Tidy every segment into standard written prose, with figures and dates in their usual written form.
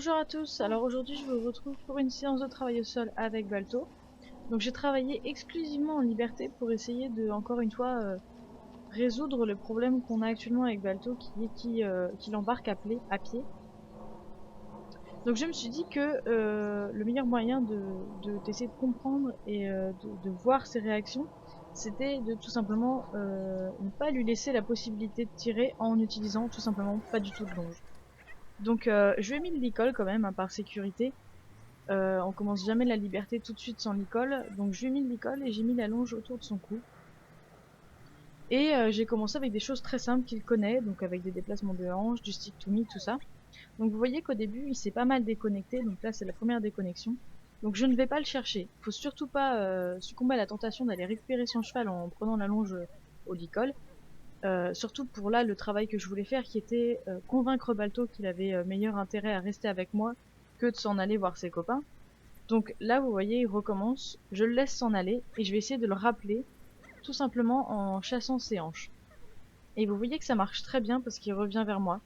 Bonjour à tous, alors aujourd'hui je vous retrouve pour une séance de travail au sol avec Balto. Donc j'ai travaillé exclusivement en liberté pour essayer de, encore une fois, résoudre le problème qu'on a actuellement avec Balto qui est qu'il embarque à pied. Donc je me suis dit que le meilleur moyen d'essayer de comprendre et de voir ses réactions, c'était de tout simplement ne pas lui laisser la possibilité de tirer en utilisant tout simplement pas du tout de longe. Donc je lui ai mis de l'école quand même, hein, par sécurité. On commence jamais la liberté tout de suite sans l'école, donc je lui ai mis de l'école et j'ai mis la longe autour de son cou. Et j'ai commencé avec des choses très simples qu'il connaît, donc avec des déplacements de hanches, du stick to me, tout ça. Donc vous voyez qu'au début il s'est pas mal déconnecté, donc là c'est la première déconnexion. Donc je ne vais pas le chercher. Faut surtout pas succomber à la tentation d'aller récupérer son cheval en prenant la longe au licol. Surtout pour là le travail que je voulais faire qui était convaincre Balto qu'il avait meilleur intérêt à rester avec moi que de s'en aller voir ses copains. Donc là, vous voyez, il recommence, je le laisse s'en aller et je vais essayer de le rappeler tout simplement en chassant ses hanches. Et vous voyez que ça marche très bien parce qu'il revient vers moi.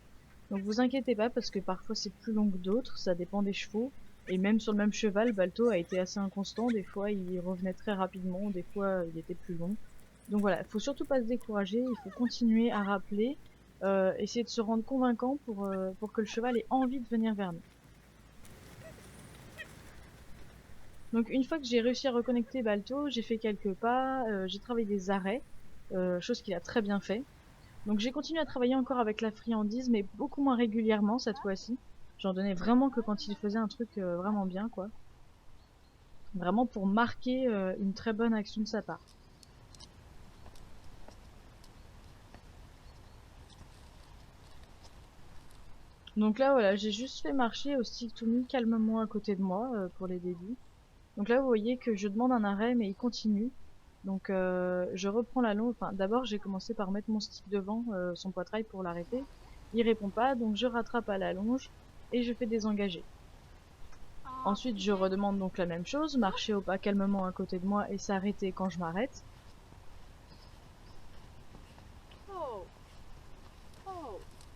Donc vous inquiétez pas parce que parfois c'est plus long que d'autres, ça dépend des chevaux. Et même sur le même cheval, Balto a été assez inconstant, des fois il revenait très rapidement, des fois il était plus long. Donc voilà, il faut surtout pas se décourager, il faut continuer à rappeler, essayer de se rendre convaincant pour que le cheval ait envie de venir vers nous. Donc une fois que j'ai réussi à reconnecter Balto, j'ai fait quelques pas, j'ai travaillé des arrêts, chose qu'il a très bien fait. Donc j'ai continué à travailler encore avec la friandise, mais beaucoup moins régulièrement cette fois-ci. J'en donnais vraiment que quand il faisait un truc vraiment bien, quoi. Vraiment pour marquer une très bonne action de sa part. Donc là voilà, j'ai juste fait marcher au stick to me calmement à côté de moi pour les débuts. Donc là vous voyez que je demande un arrêt mais il continue. Donc je reprends la longe. Enfin d'abord j'ai commencé par mettre mon stick devant son poitrail pour l'arrêter. Il répond pas donc je rattrape à la longe et je fais désengager. Ensuite je redemande donc la même chose, marcher au pas calmement à côté de moi et s'arrêter quand je m'arrête.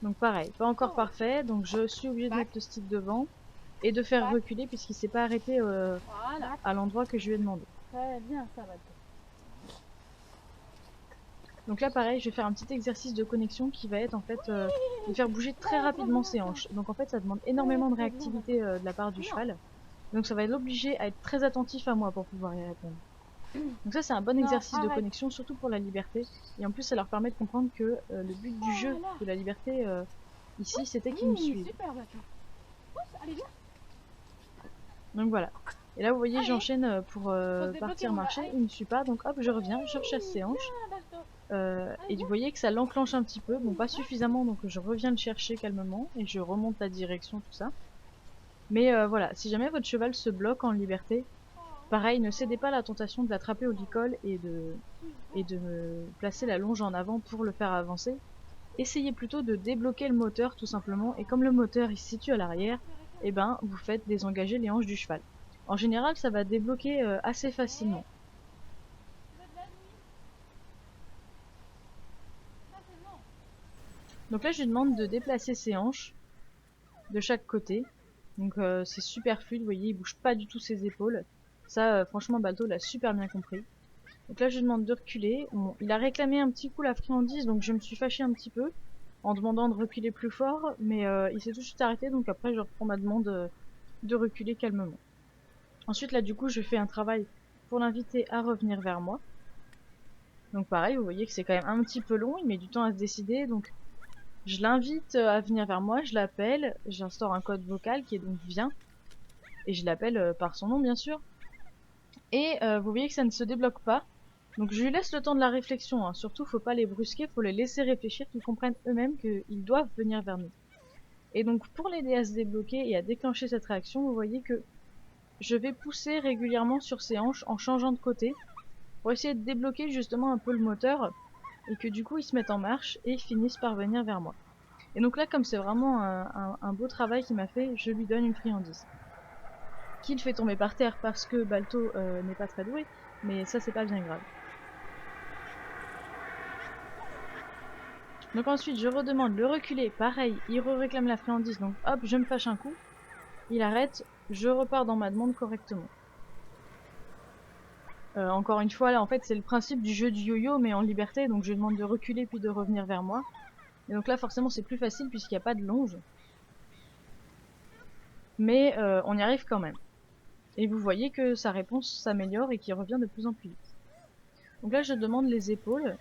Donc pareil, pas encore parfait, donc je suis obligée de mettre le stick devant et de faire reculer puisqu'il s'est pas arrêté à l'endroit que je lui ai demandé. Très bien, ça va. Donc là pareil, je vais faire un petit exercice de connexion qui va être en fait de faire bouger très rapidement ses hanches. Donc en fait ça demande énormément de réactivité de la part du cheval. Donc ça va l'obliger à être très attentif à moi pour pouvoir y répondre. Donc ça c'est un bon Non, exercice de arrête. connexion, surtout pour la liberté. Et en plus ça leur permet de comprendre que le but du jeu Voilà. de la liberté ici c'était qu'ils me suivent. Super, voiture. Allez, viens. Donc voilà. Et là vous voyez Allez. j'enchaîne pour Faut se débloquer, partir mon gars. marcher, Allez. il me suit pas, donc hop je reviens, je rechasse ses hanches. Viens, Balto. Et Allez, vous viens. voyez que ça l'enclenche un petit peu, bon pas suffisamment, donc je reviens le chercher calmement et je remonte la direction, tout ça. Mais voilà, si jamais votre cheval se bloque en liberté, pareil, ne cédez pas à la tentation de l'attraper au licol et de me placer la longe en avant pour le faire avancer. Essayez plutôt de débloquer le moteur tout simplement, et comme le moteur il se situe à l'arrière, eh ben vous faites désengager les hanches du cheval. En général, ça va débloquer assez facilement. Donc là, je lui demande de déplacer ses hanches de chaque côté. Donc c'est super fluide, vous voyez, il bouge pas du tout ses épaules. Ça, franchement, Balto l'a super bien compris. Donc là, je lui demande de reculer. Bon, il a réclamé un petit coup la friandise, donc je me suis fâchée un petit peu en demandant de reculer plus fort, mais il s'est tout de suite arrêté, donc après je reprends ma demande de reculer calmement. Ensuite, là, du coup, je fais un travail pour l'inviter à revenir vers moi. Donc pareil, vous voyez que c'est quand même un petit peu long, il met du temps à se décider, donc je l'invite à venir vers moi, je l'appelle, j'instaure un code vocal qui est donc viens, et je l'appelle par son nom bien sûr. Et vous voyez que ça ne se débloque pas. Donc je lui laisse le temps de la réflexion, hein. Surtout faut pas les brusquer, faut les laisser réfléchir, qu'ils comprennent eux-mêmes qu'ils doivent venir vers nous. Et donc pour l'aider à se débloquer et à déclencher cette réaction, vous voyez que je vais pousser régulièrement sur ses hanches en changeant de côté pour essayer de débloquer justement un peu le moteur et que du coup ils se mettent en marche et finissent par venir vers moi. Et donc là comme c'est vraiment un beau travail qu'il m'a fait, je lui donne une friandise. Qui le fait tomber par terre parce que Balto n'est pas très doué, mais ça c'est pas bien grave. Donc ensuite je redemande le reculer, pareil, il réclame la friandise, donc hop je me fâche un coup. il arrête, je repars dans ma demande correctement. Encore une fois, là, en fait, c'est le principe du jeu du yo-yo, mais en liberté, donc je lui demande de reculer puis de revenir vers moi. Et donc là, forcément, c'est plus facile puisqu'il n'y a pas de longe. Mais on y arrive quand même. Et vous voyez que sa réponse s'améliore et qu'il revient de plus en plus vite. Donc là, je demande les épaules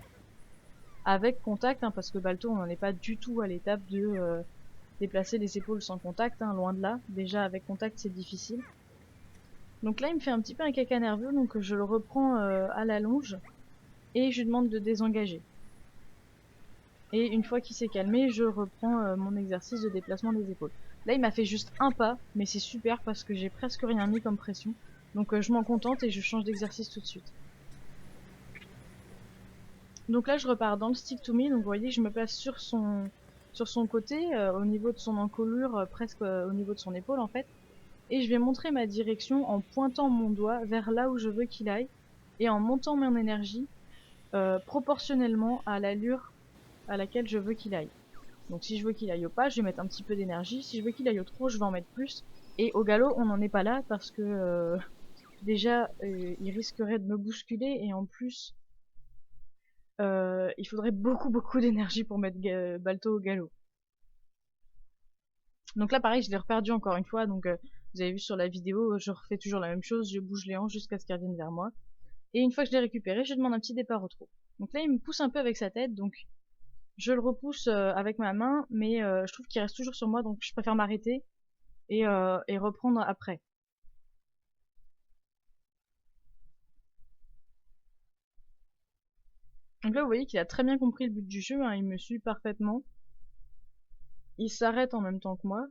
avec contact, hein, parce que Balto, on n'en est pas du tout à l'étape de déplacer les épaules sans contact, hein, loin de là. Déjà, avec contact, c'est difficile. Donc là, il me fait un petit peu un caca nerveux, donc je le reprends à la longe et je lui demande de désengager. Et une fois qu'il s'est calmé, je reprends mon exercice de déplacement des épaules. Là, il m'a fait juste un pas, mais c'est super parce que j'ai presque rien mis comme pression. Donc je m'en contente et je change d'exercice tout de suite. Donc là, je repars dans le stick to me. Donc vous voyez, je me place sur son côté, au niveau de son encolure, presque au niveau de son épaule en fait. Et je vais montrer ma direction en pointant mon doigt vers là où je veux qu'il aille et en montant mon énergie proportionnellement à l'allure à laquelle je veux qu'il aille. Donc si je veux qu'il aille au pas, je vais mettre un petit peu d'énergie. Si je veux qu'il aille au trot, je vais en mettre plus. Et au galop, on n'en est pas là parce que déjà, il risquerait de me bousculer et en plus, il faudrait beaucoup d'énergie pour mettre Balto au galop. Donc là, pareil, je l'ai reperdu encore une fois. Donc vous avez vu sur la vidéo, je refais toujours la même chose. Je bouge les hanches jusqu'à ce qu'elles reviennent vers moi. Et une fois que je l'ai récupéré, je demande un petit départ au trot. Donc là, il me pousse un peu avec sa tête. Donc je le repousse avec ma main, mais je trouve qu'il reste toujours sur moi. Donc je préfère m'arrêter et reprendre après. Donc là, vous voyez qu'il a très bien compris le but du jeu, hein, il me suit parfaitement. Il s'arrête en même temps que moi.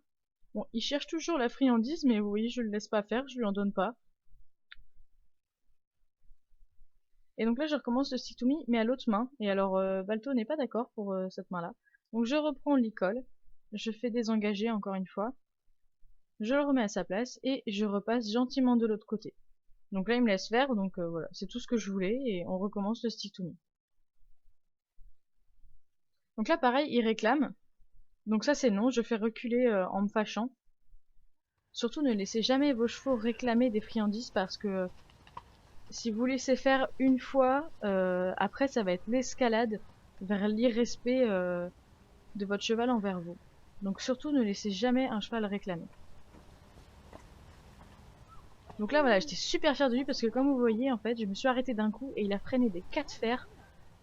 Bon, il cherche toujours la friandise, mais vous voyez, je le laisse pas faire, je lui en donne pas. Et donc là, je recommence le stick to me, mais à l'autre main. Et alors, Balto n'est pas d'accord pour cette main-là. Donc je reprends l'icole, je fais désengager encore une fois, je le remets à sa place, et je repasse gentiment de l'autre côté. Donc là, il me laisse faire, donc voilà, c'est tout ce que je voulais, et on recommence le stick to me. Donc là, pareil, il réclame. Donc ça, c'est non, je fais reculer en me fâchant. Surtout, ne laissez jamais vos chevaux réclamer des friandises parce que si vous laissez faire une fois, après, ça va être l'escalade vers l'irrespect de votre cheval envers vous. Donc surtout, ne laissez jamais un cheval réclamer. Donc là, voilà, j'étais super fière de lui parce que comme vous voyez, en fait, je me suis arrêtée d'un coup et il a freiné des 4 fers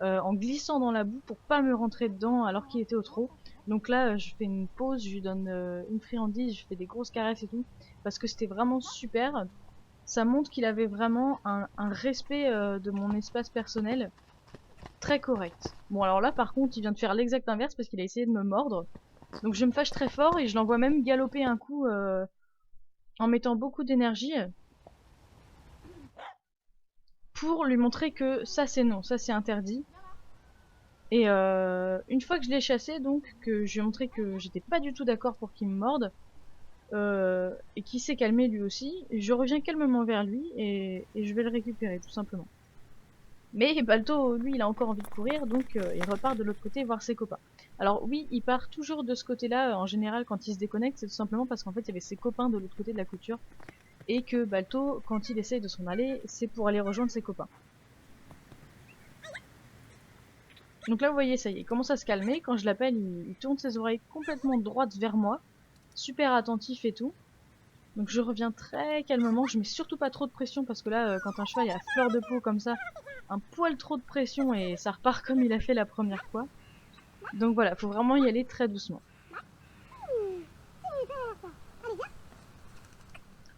en glissant dans la boue pour pas me rentrer dedans alors qu'il était au trot. Donc là, je fais une pause, je lui donne une friandise, je fais des grosses caresses et tout, parce que c'était vraiment super. Ça montre qu'il avait vraiment un respect de mon espace personnel très correct. Bon alors là par contre il vient de faire l'exact inverse parce qu'il a essayé de me mordre. Donc je me fâche très fort et je l'envoie même galoper un coup en mettant beaucoup d'énergie pour lui montrer que ça c'est non, ça c'est interdit. Et une fois que je l'ai chassé, donc que je lui ai montré que j'étais pas du tout d'accord pour qu'il me morde, et qu'il s'est calmé lui aussi, je reviens calmement vers lui et je vais le récupérer tout simplement. Mais Balto, lui, il a encore envie de courir, donc il repart de l'autre côté voir ses copains. Alors oui, il part toujours de ce côté-là, en général, quand il se déconnecte, c'est tout simplement parce qu'en fait, il y avait ses copains de l'autre côté de la clôture, et que Balto, quand il essaye de s'en aller, c'est pour aller rejoindre ses copains. Donc là, vous voyez, ça y est, il commence à se calmer. Quand je l'appelle, il tourne ses oreilles complètement droites vers moi, super attentif et tout. Donc je reviens très calmement, je mets surtout pas trop de pression parce que là, quand un cheval est à fleur de peau comme ça, un poil trop de pression et ça repart comme il a fait la première fois. Donc voilà, faut vraiment y aller très doucement.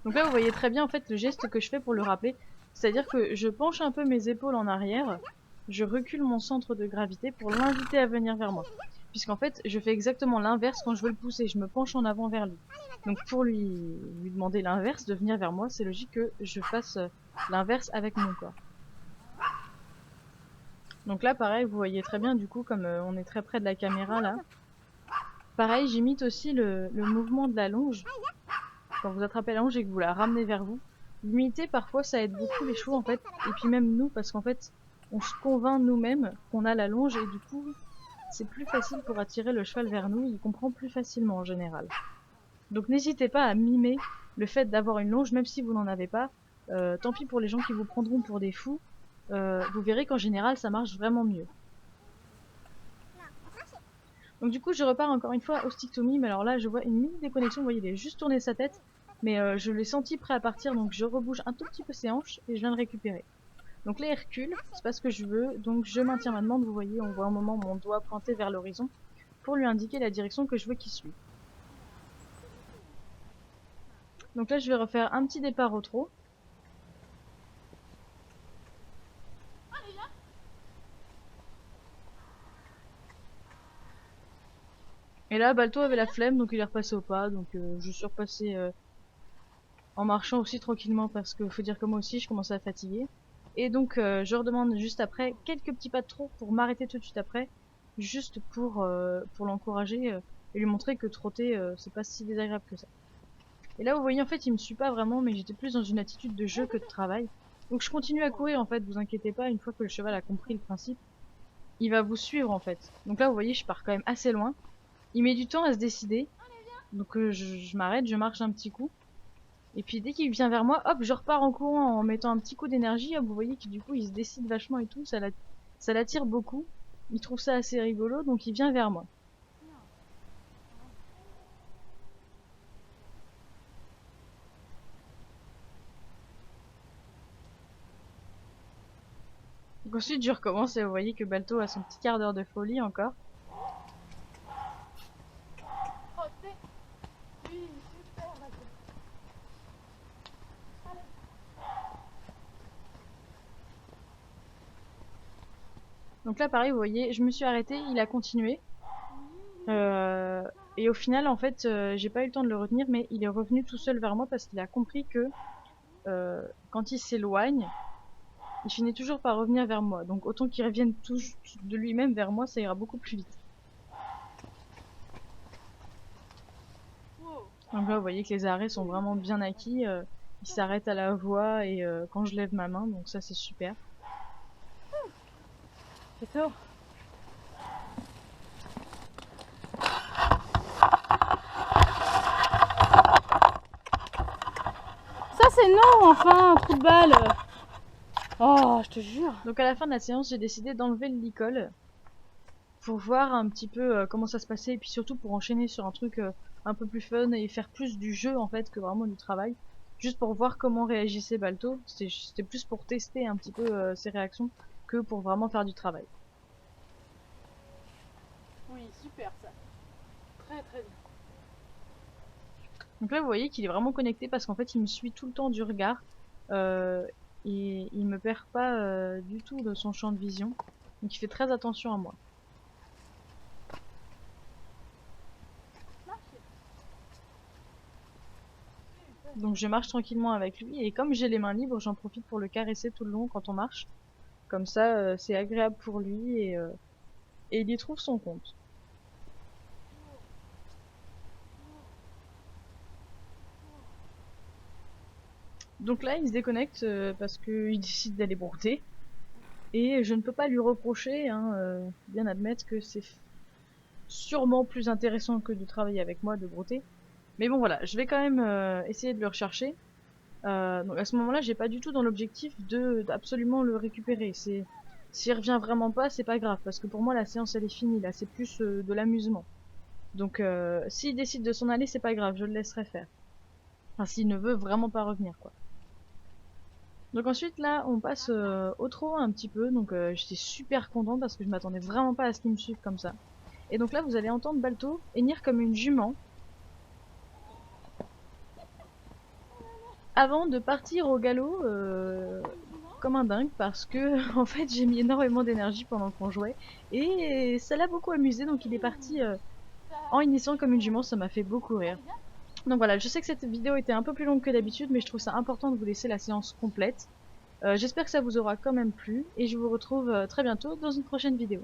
Donc là, vous voyez très bien en fait le geste que je fais pour le rappeler. C'est-à-dire que je penche un peu mes épaules en arrière, je recule mon centre de gravité pour l'inviter à venir vers moi. Puisqu'en fait, je fais exactement l'inverse quand je veux le pousser, je me penche en avant vers lui. Donc pour lui demander l'inverse, de venir vers moi, c'est logique que je fasse l'inverse avec mon corps. Donc là, pareil, vous voyez très bien, du coup, comme on est très près de la caméra là. Pareil, j'imite aussi le mouvement de la longe. Quand vous attrapez la longe et que vous la ramenez vers vous. L'imiter, parfois, ça aide beaucoup les chevaux, en fait. Et puis même nous, parce qu'en fait, on se convainc nous-mêmes qu'on a la longe et du coup, c'est plus facile pour attirer le cheval vers nous. Il comprend plus facilement en général. Donc n'hésitez pas à mimer le fait d'avoir une longe, même si vous n'en avez pas. Tant pis pour les gens qui vous prendront pour des fous. Vous verrez qu'en général ça marche vraiment mieux. Donc du coup je repars encore une fois au stick to me, mais alors là je vois une mini déconnexion, vous voyez il a juste tourné sa tête, mais je l'ai senti prêt à partir, donc je rebouge un tout petit peu ses hanches et je viens de récupérer. Donc là il recule, c'est pas ce que je veux, donc je maintiens ma demande, vous voyez on voit un moment mon doigt pointé vers l'horizon pour lui indiquer la direction que je veux qu'il suive. Donc là je vais refaire un petit départ au trot. Et là Balto avait la flemme donc il est repassé au pas, donc je suis repassé en marchant aussi tranquillement parce que faut dire que moi aussi je commençais à fatiguer. Et donc je redemande juste après quelques petits pas de trop pour m'arrêter tout de suite après, juste pour l'encourager et lui montrer que trotter c'est pas si désagréable que ça. Et là vous voyez en fait il me suit pas vraiment, mais j'étais plus dans une attitude de jeu que de travail. Donc je continue à courir en fait, vous inquiétez pas, une fois que le cheval a compris le principe, il va vous suivre en fait. Donc là vous voyez je pars quand même assez loin. Il met du temps à se décider, donc je m'arrête, je marche un petit coup. Et puis dès qu'il vient vers moi, hop, je repars en courant en mettant un petit coup d'énergie. Hop, vous voyez que du coup il se décide vachement et tout, ça l'attire beaucoup. Il trouve ça assez rigolo, donc il vient vers moi. Donc ensuite je recommence et vous voyez que Balto a son petit quart d'heure de folie encore. Donc là pareil, vous voyez, je me suis arrêtée, il a continué. Et au final, en fait, j'ai pas eu le temps de le retenir, mais il est revenu tout seul vers moi parce qu'il a compris que quand il s'éloigne, il finit toujours par revenir vers moi. Donc autant qu'il revienne tout de lui-même vers moi, ça ira beaucoup plus vite. Donc là, vous voyez que les arrêts sont vraiment bien acquis. Il s'arrête à la voix et quand je lève ma main, donc ça c'est super. C'est ça. Ça c'est non, enfin, un trou de balle. Oh, je te jure. Donc à la fin de la séance, j'ai décidé d'enlever le licol pour voir un petit peu comment ça se passait et puis surtout pour enchaîner sur un truc un peu plus fun et faire plus du jeu en fait que vraiment du travail. Juste pour voir comment réagissait Balto. C'était plus pour tester un petit peu ses réactions que pour vraiment faire du travail. Oui, super ça. Très très bien. Donc là, vous voyez qu'il est vraiment connecté parce qu'en fait, il me suit tout le temps du regard. Et il me perd pas du tout de son champ de vision. Donc il fait très attention à moi. Donc je marche tranquillement avec lui et comme j'ai les mains libres, j'en profite pour le caresser tout le long quand on marche. Comme ça, c'est agréable pour lui et il y trouve son compte. Donc là, il se déconnecte parce qu'il décide d'aller brouter. Et je ne peux pas lui reprocher, hein, bien admettre que c'est sûrement plus intéressant que de travailler avec moi, de brouter. Mais bon voilà, je vais quand même essayer de le rechercher. Donc à ce moment-là, j'ai pas du tout dans l'objectif d'absolument le récupérer. S'il revient vraiment pas, c'est pas grave parce que pour moi la séance elle est finie là, c'est plus de l'amusement. Donc s'il décide de s'en aller, c'est pas grave, je le laisserai faire. Enfin s'il ne veut vraiment pas revenir quoi. Donc ensuite là, on passe au trot un petit peu. Donc j'étais super contente parce que je m'attendais vraiment pas à ce qu'il me suive comme ça. Et donc là, vous allez entendre Balto hennir comme une jument avant de partir au galop comme un dingue parce que en fait j'ai mis énormément d'énergie pendant qu'on jouait et ça l'a beaucoup amusé, donc il est parti en hennissant comme une jument, ça m'a fait beaucoup rire. Donc voilà, je sais que cette vidéo était un peu plus longue que d'habitude, mais je trouve ça important de vous laisser la séance complète. J'espère que ça vous aura quand même plu et je vous retrouve très bientôt dans une prochaine vidéo.